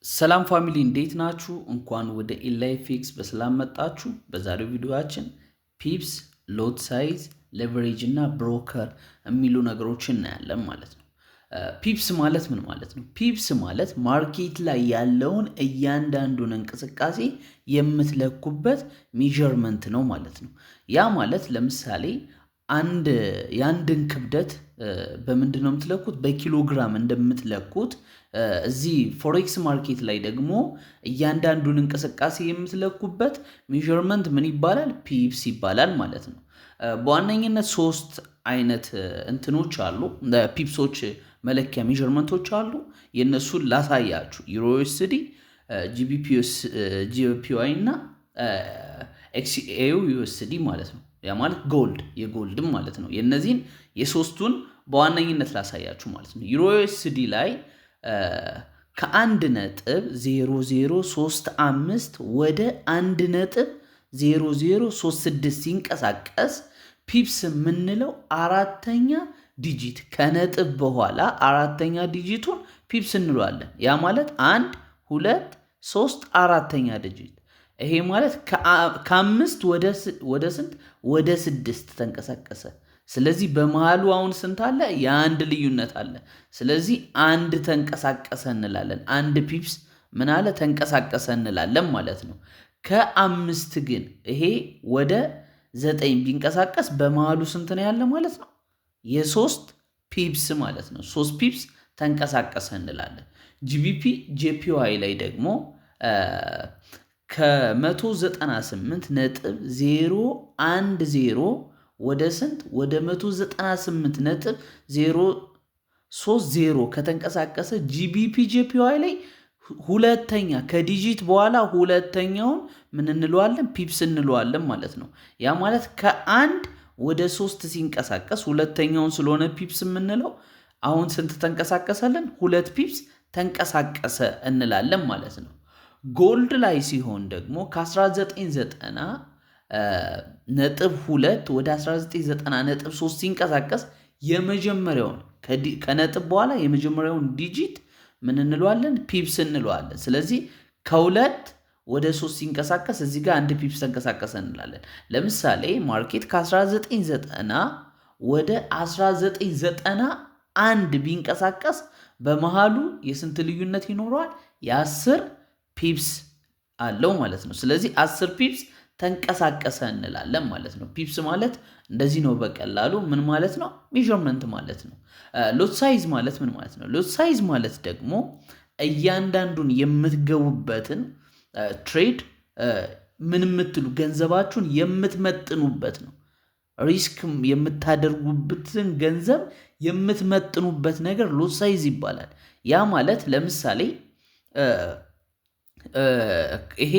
ሰላም ፋሚሊ እንዴት ናችሁ? እንኳን ወደ ኢላይፊክስ በሰላም መጣችሁ። በዛሬው ቪዲዮአችን ፒፕስ፣ ሎት ሳይዝ፣ ሌቨሬጅ እና ብሮከር የሚሉ ነገሮችን እናያለን ማለት ነው። ፒፕስ ማለት ምን ማለት ነው? ፒፕስ ማለት ማርኬት ላይ ያለውን እያንዳንዱን እንቅስቃሴ የምትለኩበት ሜዠርመንት ነው ማለት ነው። ያ ማለት ለምሳሌ የአንድን ክብደት በምንድን ነው የምትለኩት? በኪሎግራም እንደምትለኩት እዚህ ፎሬክስ ማርኬት ላይ ደግሞ እያንዳንዱን እንቅስቃሴ የምትለኩበት ሜዠርመንት ምን ይባላል? ፒፕስ ይባላል ማለት ነው። በዋነኝነት ሶስት አይነት እንትኖች አሉ፣ ፒፕሶች መለኪያ ሜዠርመንቶች አሉ። የእነሱን ላሳያችሁ። ዩሮዩኤስዲ፣ ጂቢፒዋይ እና ኤክስኤዩ ዩኤስዲ ማለት ነው። ያ ማለት የጎልድም ማለት ነው። የእነዚህን የሶስቱን በዋነኝነት ላሳያችሁ ማለት ነው። ዩሮዩኤስዲ ላይ ከ1.0035 ወደ 1.0036 ሲንቀሳቀስ ፒፕስ የምንለው አራተኛ ዲጂት ከነጥብ በኋላ አራተኛ ዲጂቱን ፒፕስ እንለዋለን። ያ ማለት 1 2 3 አራተኛ ዲጂት። ይሄ ማለት ከአምስት ወደ ስንት? ወደ 6 ተንቀሳቀሰ። ስለዚህ በመሃሉ አሁን ስንት አለ? የአንድ ልዩነት አለ። ስለዚህ አንድ ተንቀሳቀሰ እንላለን። አንድ ፒፕስ ምን አለ? ተንቀሳቀሰ እንላለን ማለት ነው። ከአምስት ግን ይሄ ወደ 9 ቢንቀሳቀስ በመሃሉ ስንት ነው ያለ ማለት ነው? የሶስት ፒፕስ ማለት ነው። 3 ፒፕስ ተንቀሳቀሰ እንላለን። ጂፒዋይ ላይ ደግሞ ከ198.010 ወደ ስንት? ወደ 198.030 ከተንቀሳቀሰ ጂፒዋይ ላይ ሁለተኛ ከዲጂት በኋላ ሁለተኛውን ምን እንለዋለን? ፒፕስ እንለዋለን ማለት ነው። ያ ማለት ከአንድ ወደ 3 ሲንቀሳቀስ ሁለተኛውን ስለሆነ ፒፕስ የምንለው አሁን ስንት ተንቀሳቀሰልን? 2 ፒፕስ ተንቀሳቀሰ እንላለን ማለት ነው። ጎልድ ላይ ሲሆን ደግሞ ከ1990.2 ወደ 1990.3 ሲንቀሳቀስ የመጀመሪያውን ከነጥብ በኋላ የመጀመሪያውን ዲጂት ምን እንለዋለን? ፒፕስ እንለዋለን። ስለዚህ ከሁለት ወደ 3 ሲንቀሳቀስ እዚህ ጋር አንድ ፒፕስ ተንቀሳቀሰ እንላለን። ለምሳሌ ማርኬት ከ1990 ወደ 1991 ቢንቀሳቀስ በመሃሉ የስንት ልዩነት ይኖረዋል? የ10 ፒፕስ አለው ማለት ነው። ስለዚህ 10 ፒፕስ ተንቀሳቀሰ እንላለን ማለት ነው። ፒፕስ ማለት እንደዚህ ነው በቀላሉ። ምን ማለት ነው? ሜዠርመንት ማለት ነው። ሎት ሳይዝ ማለት ምን ማለት ነው? ሎት ሳይዝ ማለት ደግሞ እያንዳንዱን የምትገቡበትን ትሬድ ምን የምትሉ ገንዘባችሁን የምትመጥኑበት ነው። ሪስክ የምታደርጉበትን ገንዘብ የምትመጥኑበት ነገር ሎት ሳይዝ ይባላል። ያ ማለት ለምሳሌ ይሄ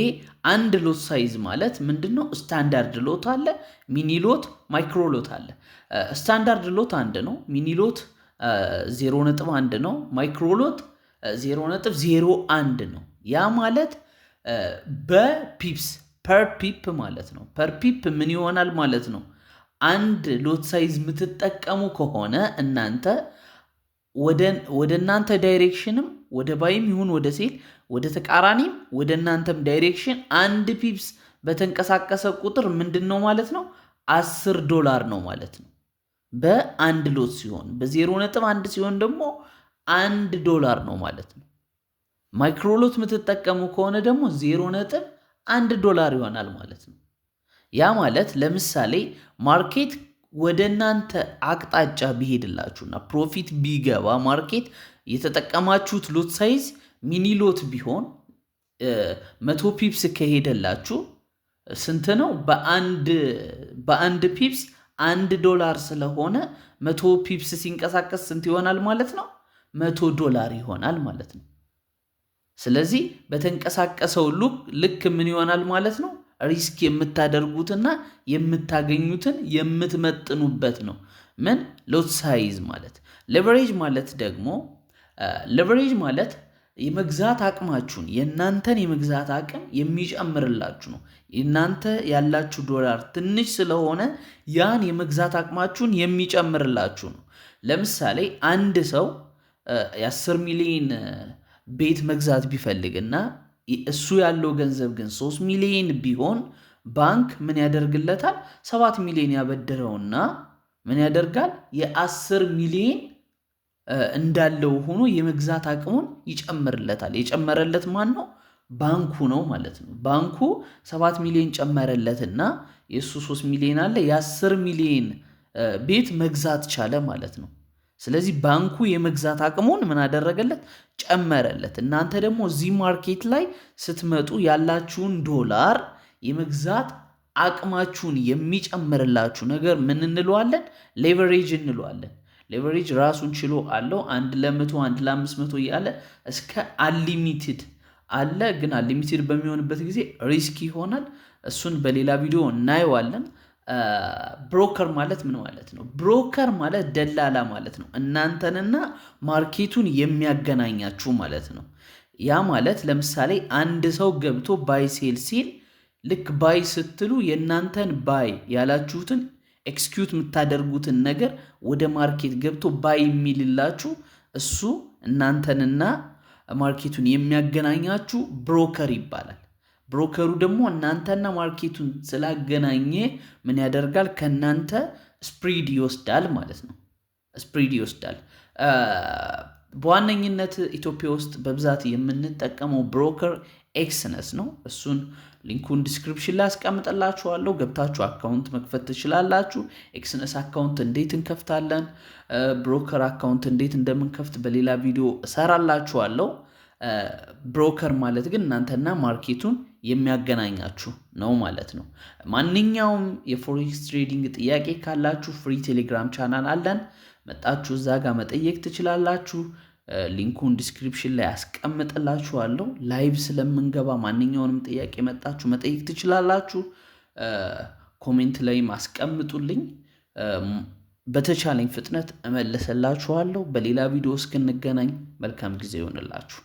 አንድ ሎት ሳይዝ ማለት ምንድነው? ስታንዳርድ ሎት አለ፣ ሚኒ ሎት፣ ማይክሮ ሎት አለ። ስታንዳርድ ሎት 1 ነው፣ ሚኒ ሎት 0.1 ነው፣ ማይክሮ ሎት 0.01 ነው። ያ ማለት በፒፕስ ፐር ፒፕ ማለት ነው። ፐር ፒፕ ምን ይሆናል ማለት ነው? አንድ ሎት ሳይዝ የምትጠቀሙ ከሆነ እናንተ ወደ እናንተ ዳይሬክሽንም ወደ ባይም ይሁን ወደ ሴል ወደ ተቃራኒም ወደ እናንተም ዳይሬክሽን አንድ ፒፕስ በተንቀሳቀሰ ቁጥር ምንድን ነው ማለት ነው? $10 ነው ማለት ነው። በአንድ ሎት ሲሆን በ0.1 ሲሆን ደግሞ $1 ነው ማለት ነው። ማይክሮ ሎት የምትጠቀሙ ከሆነ ደግሞ $0.1 ይሆናል ማለት ነው። ያ ማለት ለምሳሌ ማርኬት ወደ እናንተ አቅጣጫ ቢሄድላችሁና ፕሮፊት ቢገባ ማርኬት የተጠቀማችሁት ሎት ሳይዝ ሚኒ ሎት ቢሆን 100 ፒፕስ ከሄደላችሁ ስንት ነው? በአንድ ፒፕስ $1 ስለሆነ 100 ፒፕስ ሲንቀሳቀስ ስንት ይሆናል ማለት ነው? $100 ይሆናል ማለት ነው። ስለዚህ በተንቀሳቀሰው ልክ ምን ይሆናል ማለት ነው? ሪስክ የምታደርጉትና የምታገኙትን የምትመጥኑበት ነው። ምን? ሎት ሳይዝ ማለት። ሌቨሬጅ ማለት ደግሞ የመግዛት አቅማችሁን የእናንተን የመግዛት አቅም የሚጨምርላችሁ ነው። እናንተ ያላችሁ ዶላር ትንሽ ስለሆነ ያን የመግዛት አቅማችሁን የሚጨምርላችሁ ነው። ለምሳሌ አንድ ሰው የ10 ሚሊዮን ቤት መግዛት ቢፈልግና እሱ ያለው ገንዘብ ግን 3 ሚሊዮን ቢሆን ባንክ ምን ያደርግለታል? 7 ሚሊዮን ያበድረውና ምን ያደርጋል? የ10 ሚሊዮን እንዳለው ሆኖ የመግዛት አቅሙን ይጨምርለታል። የጨመረለት ማን ነው? ባንኩ ነው ማለት ነው። ባንኩ 7 ሚሊዮን ጨመረለትና የእሱ 3 ሚሊዮን አለ፣ የ10 ሚሊዮን ቤት መግዛት ቻለ ማለት ነው። ስለዚህ ባንኩ የመግዛት አቅሙን ምን አደረገለት? ጨመረለት። እናንተ ደግሞ እዚህ ማርኬት ላይ ስትመጡ ያላችሁን ዶላር የመግዛት አቅማችሁን የሚጨምርላችሁ ነገር ምን እንለዋለን? ሌቨሬጅ እንለዋለን። ሌቨሬጅ ራሱን ችሎ አለው። 1 ለ100 1 ለ500 እያለ እስከ አንሊሚትድ አለ። ግን አንሊሚትድ በሚሆንበት ጊዜ ሪስክ ይሆናል። እሱን በሌላ ቪዲዮ እናየዋለን። ብሮከር ማለት ምን ማለት ነው? ብሮከር ማለት ደላላ ማለት ነው። እናንተንና ማርኬቱን የሚያገናኛችሁ ማለት ነው። ያ ማለት ለምሳሌ አንድ ሰው ገብቶ ባይ ሴል ሲል ልክ ባይ ስትሉ የእናንተን ባይ ያላችሁትን ኤክስኪዩት የምታደርጉትን ነገር ወደ ማርኬት ገብቶ ባይ የሚልላችሁ እሱ እናንተንና ማርኬቱን የሚያገናኛችሁ ብሮከር ይባላል። ብሮከሩ ደግሞ እናንተና ማርኬቱን ስላገናኘ ምን ያደርጋል? ከእናንተ ስፕሪድ ይወስዳል ማለት ነው። ስፕሪድ ይወስዳል። በዋነኝነት ኢትዮጵያ ውስጥ በብዛት የምንጠቀመው ብሮከር ኤክስነስ ነው። እሱን ሊንኩን ዲስክሪፕሽን ላይ አስቀምጥላችኋለሁ። ገብታችሁ አካውንት መክፈት ትችላላችሁ። ኤክስነስ አካውንት እንዴት እንከፍታለን፣ ብሮከር አካውንት እንዴት እንደምንከፍት በሌላ ቪዲዮ እሰራላችኋለሁ። ብሮከር ማለት ግን እናንተና ማርኬቱን የሚያገናኛችሁ ነው ማለት ነው። ማንኛውም የፎሬክስ ትሬዲንግ ጥያቄ ካላችሁ ፍሪ ቴሌግራም ቻናል አለን። መጣችሁ እዛ ጋር መጠየቅ ትችላላችሁ። ሊንኩን ዲስክሪፕሽን ላይ አስቀምጥላችኋለሁ። ላይቭ ስለምንገባ ማንኛውንም ጥያቄ መጣችሁ መጠየቅ ትችላላችሁ። ኮሜንት ላይም አስቀምጡልኝ። በተቻለኝ ፍጥነት እመልስላችኋለሁ። በሌላ ቪዲዮ እስክንገናኝ መልካም ጊዜ ይሆንላችሁ።